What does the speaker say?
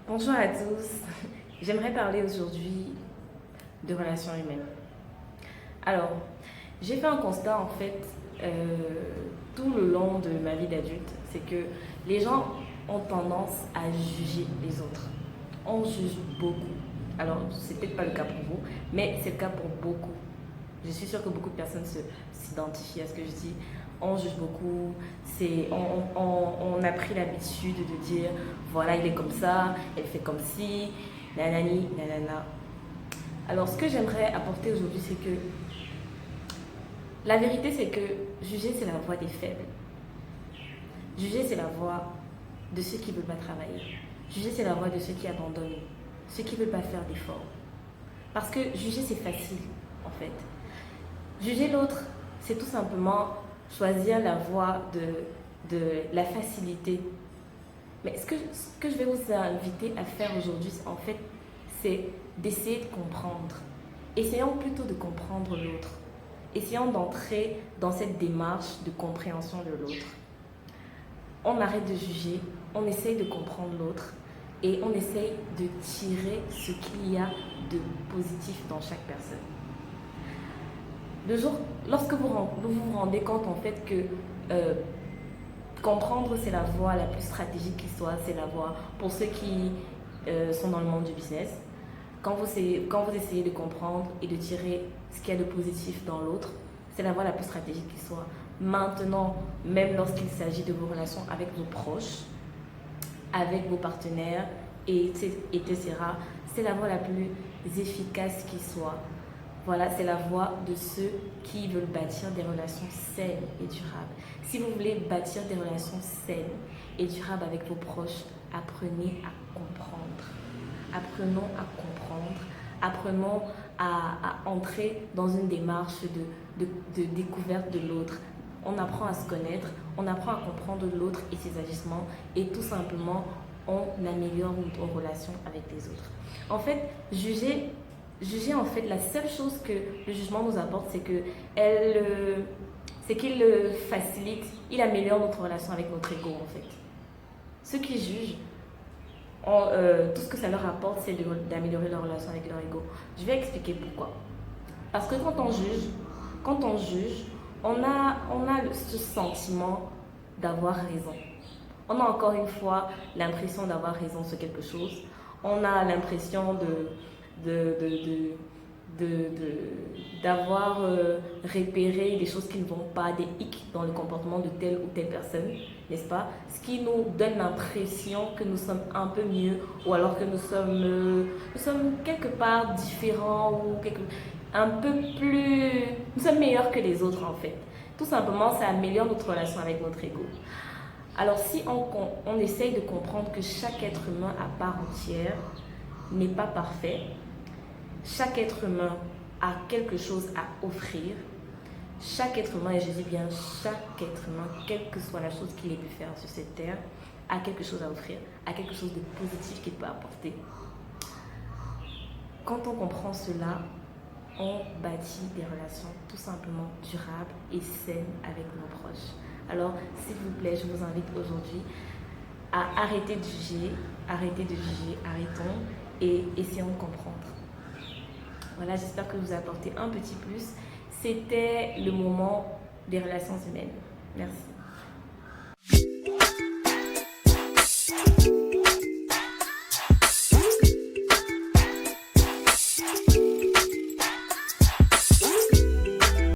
Bonjour à tous. J'aimerais parler aujourd'hui de relations humaines. Alors, j'ai fait un constat en fait tout le long de ma vie d'adulte, c'est que les gens ont tendance à juger les autres. On juge beaucoup. Alors, c'est peut-être pas le cas pour vous, mais c'est le cas pour beaucoup. Je suis sûre que beaucoup de personnes s'identifient à ce que je dis. On juge beaucoup, on a pris l'habitude de dire voilà, il est comme ça, elle fait comme si, nanani, nanana. Alors, ce que j'aimerais apporter aujourd'hui, c'est que la vérité, c'est que juger, c'est la voix des faibles. Juger, c'est la voix de ceux qui ne veulent pas travailler. Juger, c'est la voix de ceux qui abandonnent, ceux qui ne veulent pas faire d'efforts. Parce que juger, c'est facile, en fait. Juger l'autre, c'est tout simplement choisir la voie de la facilité. Mais ce que je vais vous inviter à faire aujourd'hui, en fait, c'est d'essayer de comprendre. Essayons plutôt de comprendre l'autre. Essayons d'entrer dans cette démarche de compréhension de l'autre. On arrête de juger, on essaye de comprendre l'autre et on essaye de tirer ce qu'il y a de positif dans chaque personne. Lorsque vous vous rendez compte en fait que comprendre c'est la voie la plus stratégique qui soit, c'est la voie pour ceux qui sont dans le monde du business. Quand vous essayez de comprendre et de tirer ce qu'il y a de positif dans l'autre, c'est la voie la plus stratégique qui soit. Maintenant, même lorsqu'il s'agit de vos relations avec vos proches, avec vos partenaires, etc., c'est la voie la plus efficace qui soit. Voilà, c'est la voie de ceux qui veulent bâtir des relations saines et durables. Si vous voulez bâtir des relations saines et durables avec vos proches, apprenez à comprendre. Apprenons à comprendre. Apprenons à entrer dans une démarche de découverte de l'autre. On apprend à se connaître, on apprend à comprendre l'autre et ses agissements et tout simplement, on améliore nos relations avec les autres. En fait, juger en fait, la seule chose que le jugement nous apporte, c'est qu'il facilite, il améliore notre relation avec notre ego en fait. Ceux qui jugent, tout ce que ça leur apporte, c'est d'améliorer leur relation avec leur ego. Je vais expliquer pourquoi. Parce que quand on juge, on a ce sentiment d'avoir raison. On a encore une fois l'impression d'avoir raison sur quelque chose. On a l'impression d'avoir repéré des choses qui ne vont pas, des hicks dans le comportement de telle ou telle personne, n'est-ce pas? Ce qui nous donne l'impression que nous sommes un peu mieux ou alors que nous sommes quelque part différents ou un peu plus... Nous sommes meilleurs que les autres en fait. Tout simplement, ça améliore notre relation avec notre ego. Alors si on essaye de comprendre que chaque être humain à part entière n'est pas parfait, chaque être humain a quelque chose à offrir. Chaque être humain, et je dis bien chaque être humain, quelle que soit la chose qu'il ait pu faire sur cette terre, a quelque chose à offrir, a quelque chose de positif qu'il peut apporter. Quand on comprend cela, on bâtit des relations tout simplement durables et saines avec nos proches. Alors, s'il vous plaît, je vous invite aujourd'hui à arrêter de juger, arrêtons et essayons de comprendre. Voilà, j'espère que vous apportez un petit plus. C'était le moment des relations humaines. Merci.